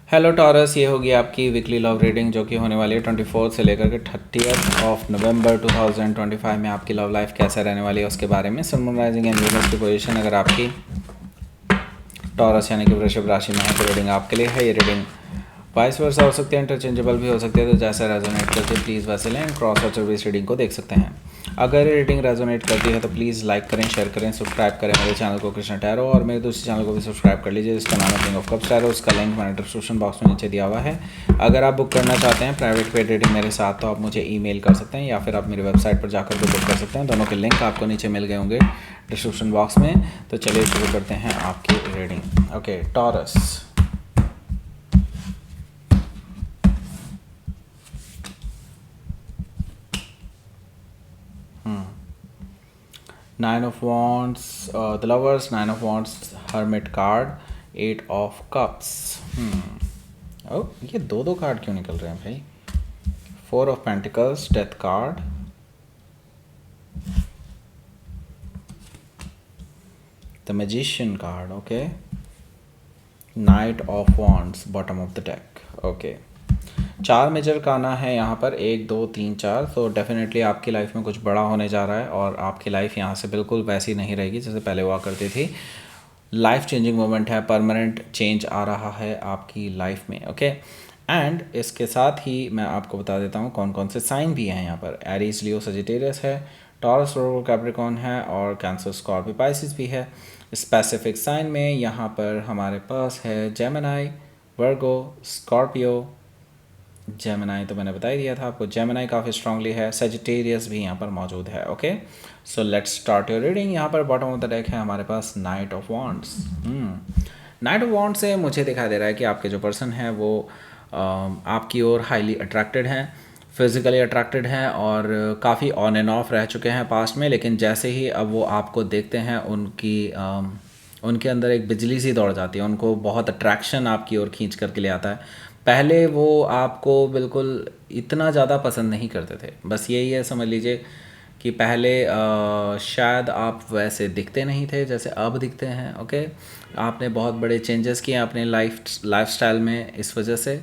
Hello taurus, ये होगी आपकी वीकली लव रीडिंग जो कि होने वाली है 24 से लेकर के 30 नवंबर 2025 में। आपकी लव लाइफ कैसे रहने वाली है उसके बारे में। सन राइजिंग एंड वीनस की पोजीशन अगर आपकी टॉरस यानी कि वृषभ राशि में है तो रीडिंग आपके लिए है। ये रीडिंग वाइस वर्सा हो सकती है, इंटरचेंजेबल भी हो सकती है, तो जैसा रेजोनेट करती है प्लीज़ वैसे लें। क्रॉस और सर्विस रीडिंग को देख सकते हैं। अगर ये रीडिंग रेजोनेट करती है तो प्लीज़ लाइक करें, शेयर करें, सब्सक्राइब करें मेरे चैनल को कृष्णा टैरो, और मेरे दूसरे चैनल को भी सब्सक्राइब कर लीजिए जिसका नाम है किंग ऑफ कप्स टैरो। उसका लिंक मैंने डिस्क्रिप्शन बॉक्स में नीचे दिया हुआ है। अगर आप बुक करना चाहते हैं प्राइवेट पेड रीडिंग मेरे साथ तो आप मुझे ईमेल कर सकते हैं या फिर आप मेरी वेबसाइट पर जाकर के बुक कर सकते हैं। दोनों के लिंक आपको नीचे मिल गए होंगे डिस्क्रिप्शन बॉक्स में। तो चलिए शुरू करते हैं आपकी reading. Okay taurus, Nine of Wands, the Lovers, Nine of Wands, Hermit card, Eight of Cups. ओ ये दो दो कार्ड क्यों निकल रहे हैं भाई? Four of Pentacles, Death card, the Magician card, okay. Knight of Wands, bottom of the deck, okay. चार major काना है यहाँ पर, 1 2 3 4। तो डेफिनेटली आपकी लाइफ में कुछ बड़ा होने जा रहा है और आपकी लाइफ यहाँ से बिल्कुल वैसी नहीं रहेगी जैसे पहले हुआ करती थी। लाइफ चेंजिंग मोमेंट है, परमानेंट चेंज आ रहा है आपकी लाइफ में, ओके। एंड इसके साथ ही मैं आपको बता देता हूँ कौन कौन से साइन भी हैं यहाँ पर। एरीज, लियो, सजिटेरियस है, टॉरस, वर्गो, कैप्रिकॉर्न है और कैंसर, स्कॉर्पियो, पाइसिस भी है। स्पेसिफिक साइन में यहाँ पर हमारे पास है जेमिनी, वर्गो, स्कॉर्पियो। जेमिनी तो मैंने बता ही दिया था आपको, जेमिनी काफ़ी स्ट्रांगली है। सेजिटेरियस भी यहाँ पर मौजूद है, okay. So let's start your reading. यहाँ पर बॉटम ऑफ द डेक है हमारे पास knight of wands. Knight of wands से मुझे दिखाई दे रहा है कि आपके जो पर्सन है वो आपकी ओर हाईली अट्रैक्टेड हैं, फिज़िकली अट्रैक्टेड हैं और काफ़ी ऑन एंड ऑफ रह चुके हैं पास्ट में। लेकिन जैसे ही अब वो आपको देखते हैं उनके अंदर एक बिजली सी दौड़ जाती है, उनको बहुत अट्रैक्शन आपकी ओर खींच करके ले आता है। पहले वो आपको बिल्कुल इतना ज़्यादा पसंद नहीं करते थे, बस यही है समझ लीजिए कि पहले शायद आप वैसे दिखते नहीं थे जैसे अब दिखते हैं, ओके। आपने बहुत बड़े चेंजेस किए अपने लाइफस्टाइल में इस वजह से।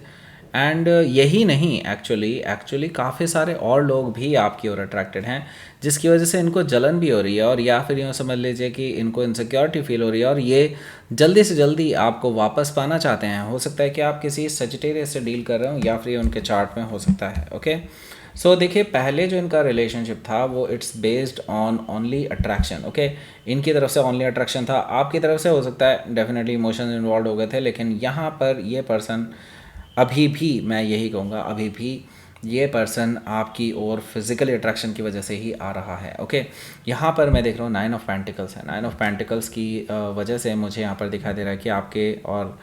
एंड यही नहीं, एक्चुअली काफ़ी सारे और लोग भी आपकी ओर अट्रैक्टेड हैं जिसकी वजह से इनको जलन भी हो रही है, और या फिर यूँ समझ लीजिए कि इनको इनसिक्योरिटी फील हो रही है और ये जल्दी से जल्दी आपको वापस पाना चाहते हैं। हो सकता है कि आप किसी सजिटेरियस से डील कर रहे हो या फिर ये उनके चार्ट में हो सकता है, ओके। सो देखिए, पहले जो इनका रिलेशनशिप था वो it's based on only attraction, okay. इनकी तरफ से ओनली अट्रैक्शन था, आपकी तरफ से हो सकता है डेफिनेटली इमोशंस इन्वॉल्व हो गए थे, लेकिन यहाँ पर ये पर्सन अभी भी, मैं यही कहूँगा, अभी भी ये पर्सन आपकी ओर फिज़िकल अट्रैक्शन की वजह से ही आ रहा है, ओके। यहाँ पर मैं देख रहा हूँ 9 ऑफ पेंटिकल्स है। 9 ऑफ पेंटिकल्स की वजह से मुझे यहाँ पर दिखाई दे रहा है कि आपके और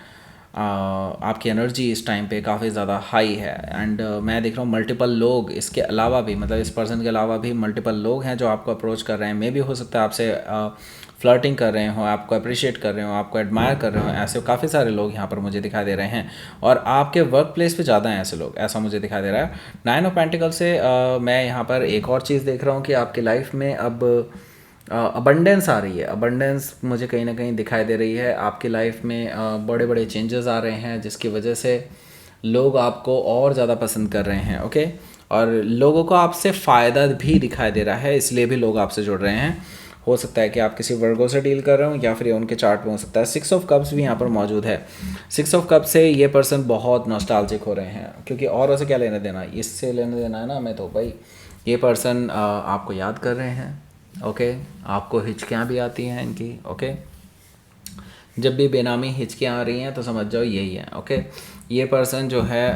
आपकी एनर्जी इस टाइम पे काफ़ी ज़्यादा हाई है। एंड मैं देख रहा हूँ मल्टीपल लोग इसके अलावा भी, मतलब इस पर्सन के अलावा भी मल्टीपल लोग हैं जो आपको अप्रोच कर रहे हैं। मे भी हो सकता है आपसे फ्लर्टिंग कर रहे हो, आपको अप्रिशिएट कर रहे हो, आपको एडमायर कर रहे हो। ऐसे काफ़ी सारे लोग यहाँ पर मुझे दिखाई दे रहे हैं और आपके वर्क प्लेस पे ज़्यादा हैं ऐसे लोग, ऐसा मुझे दिखाई दे रहा है। 9 ऑफ पेंटिकल से मैं यहाँ पर एक और चीज़ देख रहा हूँ कि आपकी लाइफ में अब अबंडेंस आ रही है। अबंडेंस मुझे कहीं ना कहीं दिखाई दे रही है। आपकी लाइफ में बड़े बड़े चेंजेस आ रहे हैं जिसकी वजह से लोग आपको और ज़्यादा पसंद कर रहे हैं, ओके। और लोगों को आपसे फ़ायदा भी दिखाई दे रहा है, इसलिए भी लोग आपसे जुड़ रहे हैं। हो सकता है कि आप किसी वर्गों से डील कर रहे हो या फिर ये उनके चार्ट में हो सकता है। 6 ऑफ कप्स भी यहाँ पर मौजूद है। 6 ऑफ कप से ये पर्सन बहुत नॉस्टैल्जिक हो रहे हैं, क्योंकि और से क्या लेना देना, इससे लेना देना है ना। मैं तो भाई, ये पर्सन आपको याद कर रहे हैं, ओके। आपको हिचकियाँ भी आती हैं इनकी, ओके। जब भी बेनामी हिचकियाँ आ रही हैं तो समझ जाओ यही है, ओके। ये पर्सन जो है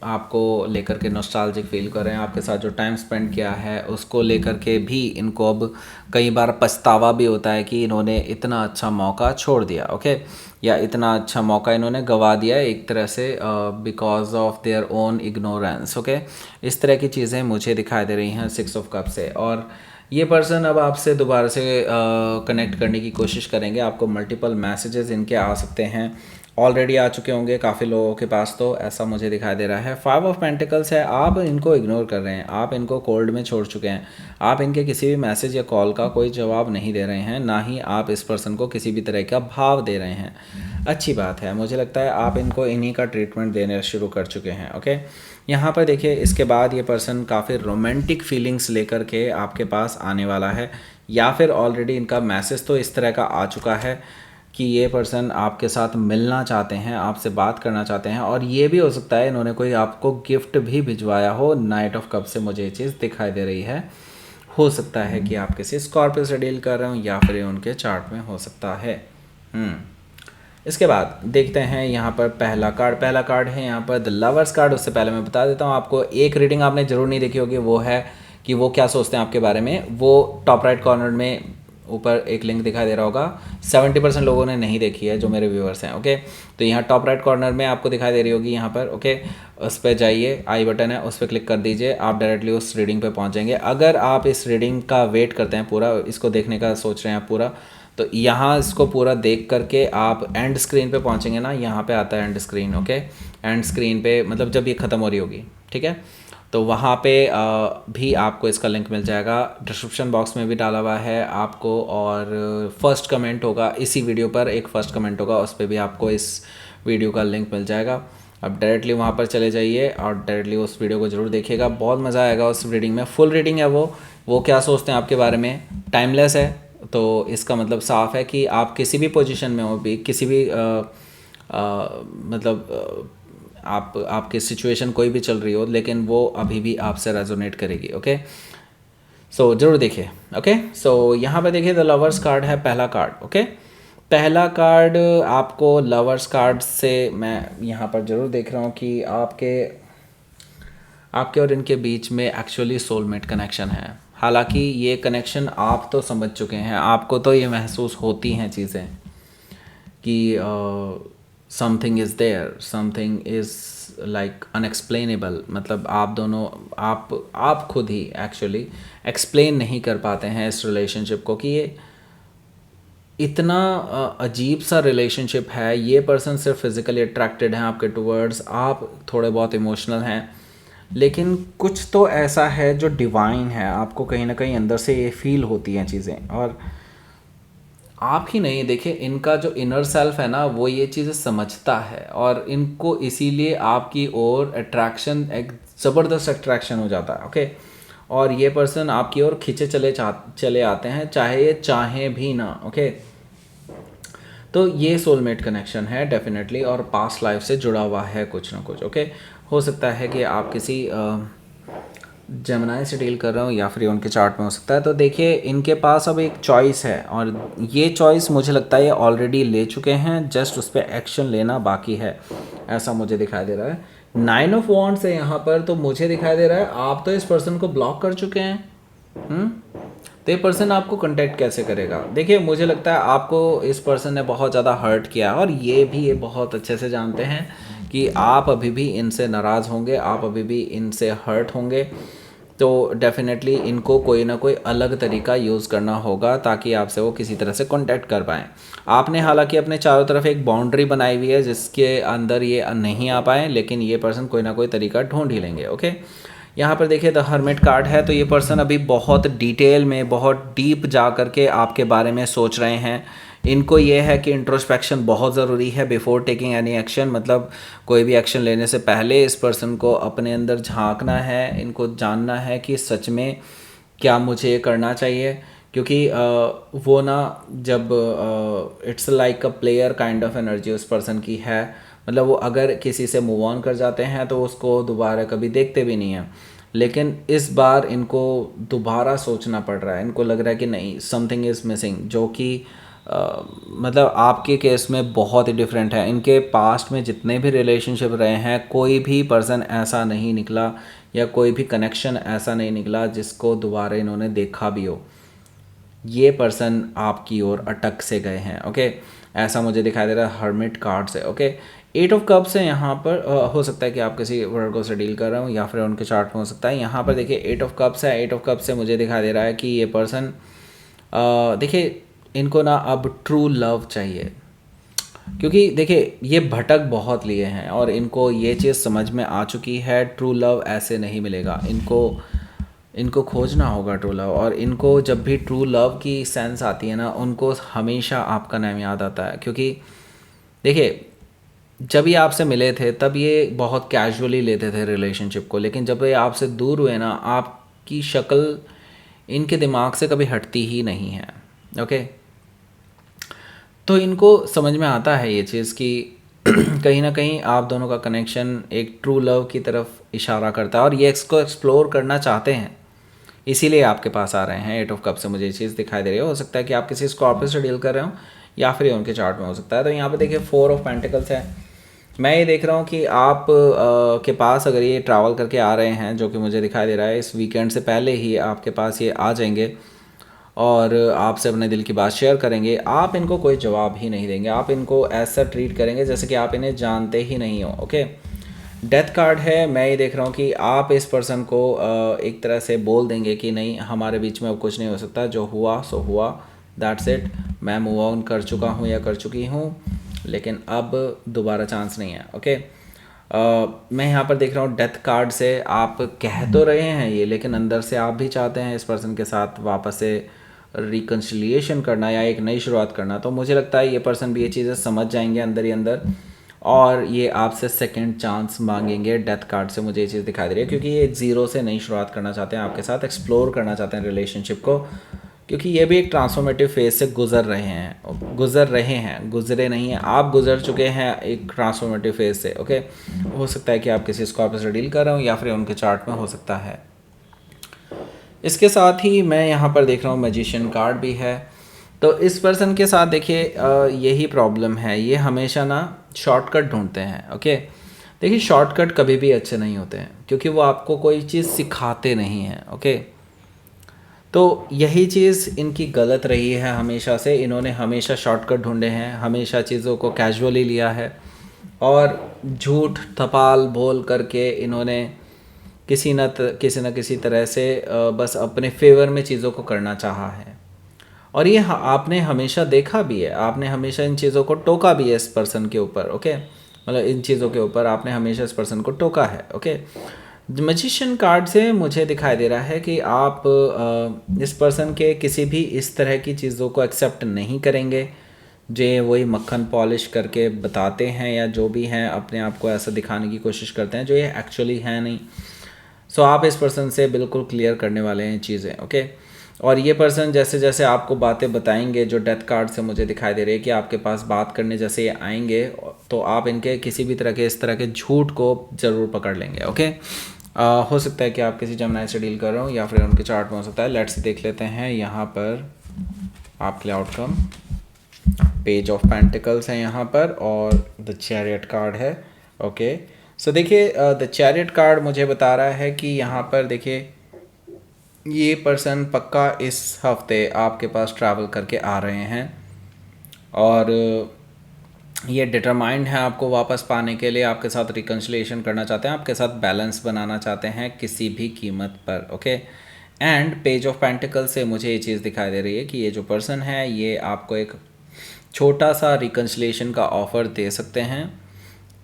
आपको लेकर के नॉस्टैल्जिक फील कर रहे हैं। आपके साथ जो टाइम स्पेंड किया है उसको लेकर के भी इनको अब कई बार पछतावा भी होता है कि इन्होंने इतना अच्छा मौका छोड़ दिया, ओके। या इतना अच्छा मौका इन्होंने गंवा दिया एक तरह से because of their own ignorance, okay. इस तरह की चीज़ें मुझे दिखाई दे रही हैं 6 ऑफ कप से। और ये पर्सन अब आपसे दोबारा से कनेक्ट करने की कोशिश करेंगे। आपको मल्टीपल मैसेजेस इनके आ सकते हैं, ऑलरेडी आ चुके होंगे काफ़ी लोगों के पास, तो ऐसा मुझे दिखाई दे रहा है। 5 ऑफ पेंटिकल्स है, आप इनको इग्नोर कर रहे हैं, आप इनको कोल्ड में छोड़ चुके हैं। आप इनके किसी भी मैसेज या कॉल का कोई जवाब नहीं दे रहे हैं, ना ही आप इस पर्सन को किसी भी तरह का भाव दे रहे हैं। अच्छी बात है, मुझे लगता है आप इनको इन्हीं का ट्रीटमेंट देने शुरू कर चुके हैं। ओके, यहाँ पर देखिए इसके बाद ये पर्सन काफ़ी रोमांटिक फीलिंग्स लेकर के आपके पास आने वाला है, या फिर ऑलरेडी इनका मैसेज तो इस तरह का आ चुका है कि ये पर्सन आपके साथ मिलना चाहते हैं, आपसे बात करना चाहते हैं, और ये भी हो सकता है इन्होंने कोई आपको गिफ्ट भी भिजवाया हो। नाइट ऑफ कप से मुझे ये चीज़ दिखाई दे रही है। हो सकता है कि आप किसी स्कॉर्पियो से डील कर रहे हो, या फिर ये उनके चार्ट में हो सकता है। इसके बाद देखते हैं यहाँ पर पहला कार्ड है यहाँ पर द लवर्स कार्ड। उससे पहले मैं बता देता हूँ आपको, एक रीडिंग आपने ज़रूर नहीं देखी होगी, वो है कि वो क्या सोचते हैं आपके बारे में। वो टॉप राइट कॉर्नर में ऊपर एक लिंक दिखाई दे रहा होगा, 70% लोगों ने नहीं देखी है जो मेरे व्यूअर्स हैं। ओके, तो यहाँ टॉप राइट कॉर्नर में आपको दिखाई दे रही होगी यहाँ पर। ओके, उस पर जाइए, आई बटन है, उस पर क्लिक कर दीजिए, आप डायरेक्टली उस रीडिंग पे पहुँचेंगे। अगर आप इस रीडिंग का वेट करते हैं, पूरा इसको देखने का सोच रहे हैं आप पूरा, तो यहाँ इसको पूरा देख करके आप एंड स्क्रीन पे पहुँचेंगे ना, यहाँ पे आता है and screen. Okay, and screen पे मतलब जब ये ख़त्म हो रही होगी, ठीक है, तो वहाँ पे भी आपको इसका लिंक मिल जाएगा। डिस्क्रिप्शन बॉक्स में भी डाला हुआ है आपको, और फर्स्ट कमेंट होगा इसी वीडियो पर, एक फर्स्ट कमेंट होगा, उस पर भी आपको इस वीडियो का लिंक मिल जाएगा। अब डायरेक्टली वहाँ पर चले जाइए और डायरेक्टली उस वीडियो को ज़रूर देखिएगा, बहुत मज़ा आएगा उस रीडिंग में। फुल रीडिंग है वो क्या सोचते हैं आपके बारे में, टाइमलेस है, तो इसका मतलब साफ़ है कि आप किसी भी पोजीशन में हो, भी किसी भी मतलब आपकी सिचुएशन कोई भी चल रही हो, लेकिन वो अभी भी आपसे रेजोनेट करेगी। ओके, सो ज़रूर देखिए। ओके, सो यहाँ पे देखिए द लवर्स कार्ड है पहला कार्ड। ओके, पहला कार्ड आपको लवर्स कार्ड से मैं यहाँ पर ज़रूर देख रहा हूँ कि आपके और इनके बीच में एक्चुअली सोलमेट कनेक्शन है। हालांकि ये कनेक्शन आप तो समझ चुके हैं, आपको तो ये महसूस होती हैं चीज़ें कि something is there, something is like unexplainable. मतलब आप दोनों आप खुद ही एक्चुअली एक्सप्लेन नहीं कर पाते हैं इस रिलेशनशिप को, कि ये इतना अजीब सा रिलेशनशिप है। ये पर्सन सिर्फ फिज़िकली अट्रैक्टेड हैं आपके टूवर्ड्स, आप थोड़े बहुत इमोशनल हैं, लेकिन कुछ तो ऐसा है जो डिवाइन है। आपको कहीं ना कहीं अंदर से ये फील होती हैं चीज़ें, और आप ही नहीं, देखिए इनका जो इनर सेल्फ है ना, वो ये चीज़ें समझता है, और इनको इसीलिए आपकी ओर अट्रैक्शन, एक ज़बरदस्त अट्रैक्शन हो जाता है। ओके, और ये पर्सन आपकी ओर खींचे चले आते हैं, चाहे ये चाहें भी ना। ओके, तो ये सोलमेट कनेक्शन है डेफिनेटली, और पास्ट लाइफ से जुड़ा हुआ है कुछ ना कुछ। ओके, हो सकता है कि आप किसी जेमिनी से डील कर रहे हो, या फिर उनके चार्ट में हो सकता है। तो देखिए इनके पास अब एक चॉइस है, और ये चॉइस मुझे लगता है ये ऑलरेडी ले चुके हैं, जस्ट उस पर एक्शन लेना बाकी है, ऐसा मुझे दिखाई दे रहा है। 9 ऑफ वॉन्ड्स है यहाँ पर, तो मुझे दिखाई दे रहा है आप तो इस पर्सन को ब्लॉक कर चुके हैं। तो ये पर्सन आपको कांटेक्ट कैसे करेगा? देखिए मुझे लगता है आपको इस पर्सन ने बहुत ज़्यादा हर्ट किया, और ये बहुत अच्छे से जानते हैं कि आप अभी भी इनसे नाराज़ होंगे, आप अभी भी इनसे हर्ट होंगे। तो डेफिनेटली इनको कोई ना कोई अलग तरीका यूज़ करना होगा ताकि आपसे वो किसी तरह से कांटेक्ट कर पाएँ। आपने हालांकि अपने चारों तरफ एक बाउंड्री बनाई हुई है जिसके अंदर ये नहीं आ पाएँ, लेकिन ये पर्सन कोई ना कोई तरीका ढूंढ ही लेंगे। ओके, यहाँ पर देखिए द हर्मिट कार्ड है, तो ये पर्सन अभी बहुत डिटेल में, बहुत डीप जा कर के आपके बारे में सोच रहे हैं। इनको ये है कि इंट्रोस्पेक्शन बहुत ज़रूरी है बिफोर टेकिंग एनी एक्शन, मतलब कोई भी एक्शन लेने से पहले इस पर्सन को अपने अंदर झांकना है, इनको जानना है कि सच में क्या मुझे ये करना चाहिए। क्योंकि वो ना जब it's like a player kind of energy उस पर्सन की है, मतलब वो अगर किसी से मूव ऑन कर जाते हैं तो उसको दोबारा कभी देखते भी नहीं हैं, लेकिन इस बार इनको दोबारा सोचना पड़ रहा है। इनको लग रहा है कि नहीं, समथिंग इज़ मिसिंग, जो कि मतलब आपके केस में बहुत ही डिफरेंट है। इनके पास्ट में जितने भी रिलेशनशिप रहे हैं, कोई भी पर्सन ऐसा नहीं निकला, या कोई भी कनेक्शन ऐसा नहीं निकला जिसको दोबारा इन्होंने देखा भी हो। ये पर्सन आपकी ओर अटक से गए हैं। ओके, ऐसा मुझे दिखाई दे रहा है हर्मिट कार्ड से। ओके, 8 ऑफ कप्स है यहाँ पर। हो सकता है कि आप किसी वर्गो से डील कर रहे हो, या फिर उनके चार्ट में हो सकता है। यहाँ पर देखिए 8 ऑफ कप्स है। 8 ऑफ कप्स से मुझे दिखाई दे रहा है कि ये पर्सन देखिए इनको ना अब ट्रू लव चाहिए, क्योंकि देखिए ये भटक बहुत लिए हैं और इनको ये चीज़ समझ में आ चुकी है, ट्रू लव ऐसे नहीं मिलेगा। इनको खोजना होगा ट्रू लव, और इनको जब भी ट्रू लव की सेंस आती है ना, उनको हमेशा आपका नाम याद आता है। क्योंकि देखिए, जब ये आपसे मिले थे तब ये बहुत कैजुअली लेते थे रिलेशनशिप को, लेकिन जब ये आपसे दूर हुए ना, आपकी शक्ल इनके दिमाग से कभी हटती ही नहीं है। ओके, तो इनको समझ में आता है ये चीज़ कि कहीं ना कहीं आप दोनों का कनेक्शन एक ट्रू लव की तरफ इशारा करता है और ये इसको एक्सप्लोर करना चाहते हैं, इसीलिए आपके पास आ रहे हैं। 8 ऑफ कप से मुझे ये चीज़ दिखाई दे रही है। हो सकता है कि आप किसी स्कॉर्पियो से डील कर रहे हो या फिर उनके चार्ट में हो सकता है। तो यहाँ पे देखिए 4 ऑफ पेंटिकल्स है। मैं ये देख रहा हूँ कि आप के पास अगर ये ट्रैवल करके आ रहे हैं, जो कि मुझे दिखाई दे रहा है इस वीकेंड से पहले ही आपके पास ये आ जाएंगे और आपसे अपने दिल की बात शेयर करेंगे। आप इनको कोई जवाब ही नहीं देंगे, आप इनको ऐसा ट्रीट करेंगे जैसे कि आप इन्हें जानते ही नहीं हो। ओके, डेथ कार्ड है। मैं ये देख रहा हूँ कि आप इस पर्सन को एक तरह से बोल देंगे कि नहीं, हमारे बीच में अब कुछ नहीं हो सकता, जो हुआ सो हुआ, दैट्स इट, मैं मूव ऑन कर चुका हूँ या कर चुकी हूँ, लेकिन अब दोबारा चांस नहीं है। ओके, मैं यहाँ पर देख रहा हूँ डेथ कार्ड से आप कह तो रहे हैं ये, लेकिन अंदर से आप भी चाहते हैं इस पर्सन के साथ वापस से रिकन्सिलिएशन करना या एक नई शुरुआत करना। तो मुझे लगता है ये पर्सन भी ये चीज़ें समझ जाएंगे अंदर ही अंदर और ये आपसे सेकंड चांस मांगेंगे। डेथ कार्ड से मुझे ये चीज़ दिखाई दे रही है, क्योंकि ये ज़ीरो से नई शुरुआत करना चाहते हैं, आपके साथ एक्सप्लोर करना चाहते हैं रिलेशनशिप को, क्योंकि ये भी एक ट्रांसफॉर्मेटिव फेज से गुजर रहे हैं, गुजरे नहीं हैं, आप गुजर चुके हैं एक ट्रांसफॉर्मेटिव फेज से। ओके, हो सकता है कि आप किसी स्कॉर्पियो से डील कर रहे हो या फिर उनके चार्ट में हो सकता है। इसके साथ ही मैं यहाँ पर देख रहा हूँ मैजिशियन कार्ड भी है। तो इस पर्सन के साथ देखिए यही प्रॉब्लम है, ये हमेशा ना शॉर्टकट ढूंढते हैं। ओके, देखिए शॉर्टकट कभी भी अच्छे नहीं होते हैं, क्योंकि वो आपको कोई चीज़ सिखाते नहीं हैं। ओके, तो यही चीज़ इनकी गलत रही है हमेशा से। इन्होंने हमेशा शॉर्टकट ढूंढे हैं, हमेशा चीज़ों को कैजुअली लिया है और झूठ थपाल बोल करके इन्होंने किसी न किसी तरह से बस अपने फेवर में चीज़ों को करना चाहा है। और ये आपने हमेशा देखा भी है, आपने हमेशा इन चीज़ों को टोका भी है इस पर्सन के ऊपर। ओके, मतलब इन चीज़ों के ऊपर आपने हमेशा इस पर्सन को टोका है। ओके, मैजिशियन कार्ड से मुझे दिखाई दे रहा है कि आप इस पर्सन के किसी भी इस तरह की चीज़ों को एक्सेप्ट नहीं करेंगे, जो वही मक्खन पॉलिश करके बताते हैं या जो भी हैं अपने आप को ऐसा दिखाने की कोशिश करते हैं जो ये एक्चुअली है नहीं। सो आप इस पर्सन से बिल्कुल क्लियर करने वाले हैं चीज़ें। ओके, और ये पर्सन जैसे जैसे आपको बातें बताएंगे, जो डेथ कार्ड से मुझे दिखाई दे रही है कि आपके पास बात करने जैसे ये आएंगे, तो आप इनके किसी भी तरह के इस तरह के झूठ को ज़रूर पकड़ लेंगे। ओके, हो सकता है कि आप किसी जमनाई से डील कर रहे हो या फिर उनके चार्ट में हो सकता है। लेट्स देख लेते हैं यहाँ पर आपके लिए आउटकम। पेज ऑफ पेंटिकल्स है यहाँ पर और द चैरियट कार्ड है। ओके, सो देखिए द चैरियट कार्ड मुझे बता रहा है कि यहाँ पर देखिए ये पर्सन पक्का इस हफ्ते आपके पास ट्रैवल करके आ रहे हैं और ये डिटरमाइंड है आपको वापस पाने के लिए, आपके साथ रिकन्सिलिएशन करना चाहते हैं, आपके साथ बैलेंस बनाना चाहते हैं किसी भी कीमत पर। Okay, and page of pentacle से मुझे ये चीज़ दिखाई दे रही है कि ये जो पर्सन है ये आपको एक छोटा सा रिकन्सिलिएशन का ऑफ़र दे सकते हैं,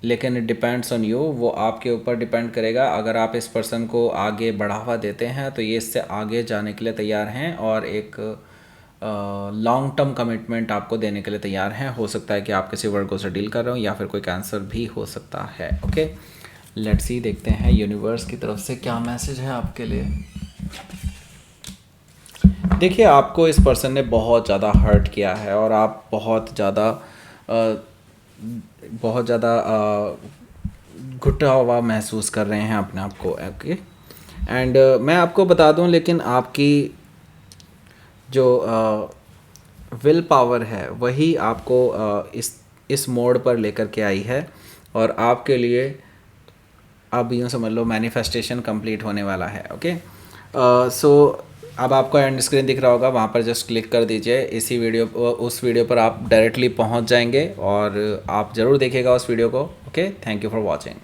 लेकिन इट डिपेंड्स ऑन यू, वो आपके ऊपर डिपेंड करेगा। अगर आप इस पर्सन को आगे बढ़ावा देते हैं तो ये इससे आगे जाने के लिए तैयार हैं और एक लॉन्ग टर्म कमिटमेंट आपको देने के लिए तैयार हैं। हो सकता है कि आप किसी वर्गो से डील कर रहे हो या फिर कोई कैंसर भी हो सकता है। ओके, लेट्स सी, देखते हैं यूनिवर्स की तरफ से क्या मैसेज है आपके लिए। देखिए आपको इस पर्सन ने बहुत ज़्यादा हर्ट किया है और आप बहुत ज़्यादा घुटा हुआ महसूस कर रहे हैं अपने आप को। ओके, एंड मैं आपको बता दूं, लेकिन आपकी जो विल पावर है वही आपको इस मोड पर लेकर के आई है और आपके लिए अब यूँ समझ लो मैनिफेस्टेशन कंप्लीट होने वाला है। ओके, सो अब आपको एंड स्क्रीन दिख रहा होगा, वहाँ पर जस्ट क्लिक कर दीजिए। उस वीडियो पर आप डायरेक्टली पहुँच जाएंगे और आप ज़रूर देखिएगा उस वीडियो को। Okay, thank you for watching.